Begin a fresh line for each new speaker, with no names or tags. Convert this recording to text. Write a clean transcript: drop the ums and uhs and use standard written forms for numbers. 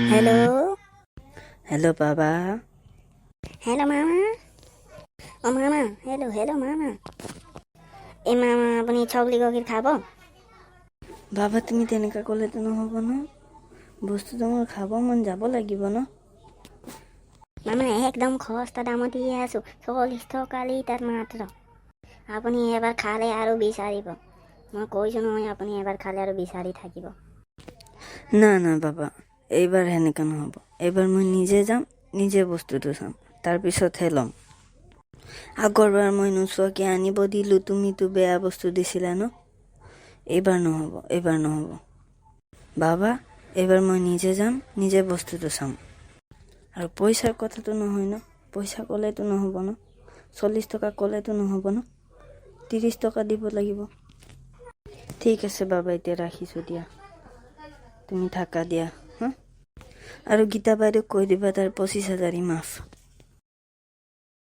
Hello.
Hello, Baba.
Hello, Mama. Oh, Mama. Hello, Mama. এই মামা আপুনি চকলি গগীৰ খাব?
বাবা তুমি তেনেকা ক'লেতো নহ'ব ন, বস্তুটো মোৰ খাব মন যাব লাগিব ন।
মামা একদম সস্তা দামত দিয়ে আছোঁ, 40 টকা লিটাৰ মাত্ৰ। আপুনি এবাৰ খালে আৰু বিচাৰিব। মই কৈছোঁ নহয়, আপুনি এবাৰ খালে আৰু বিচাৰি থাকিব।
না না বাবা, এইবাৰ সেনেকা নহ'ব। এইবাৰ মই নিজে যাম, নিজে বস্তুটো চাম, তাৰপিছতহে ল'ম। আগৰবাৰ মই নোচোৱাকৈ আনিব দিলোঁ, তুমিতো বেয়া বস্তু দিছিলা ন। এইবাৰ নহ'ব বাবা, এইবাৰ মই নিজে যাম, নিজে বস্তুটো চাম। আৰু পইচাৰ কথাটো নহয় ন, পইচা ক'লেতো নহ'ব ন, 40 টকা ক'লেতো নহ'ব ন, 30 টকা দিব লাগিব। ঠিক আছে বাবা, এতিয়া ৰাখিছোঁ দিয়া, তুমি থাকা দিয়া হা। আৰু গীতা বাইদেউক কৈ দিবা, তাৰ 25,000 মাফ।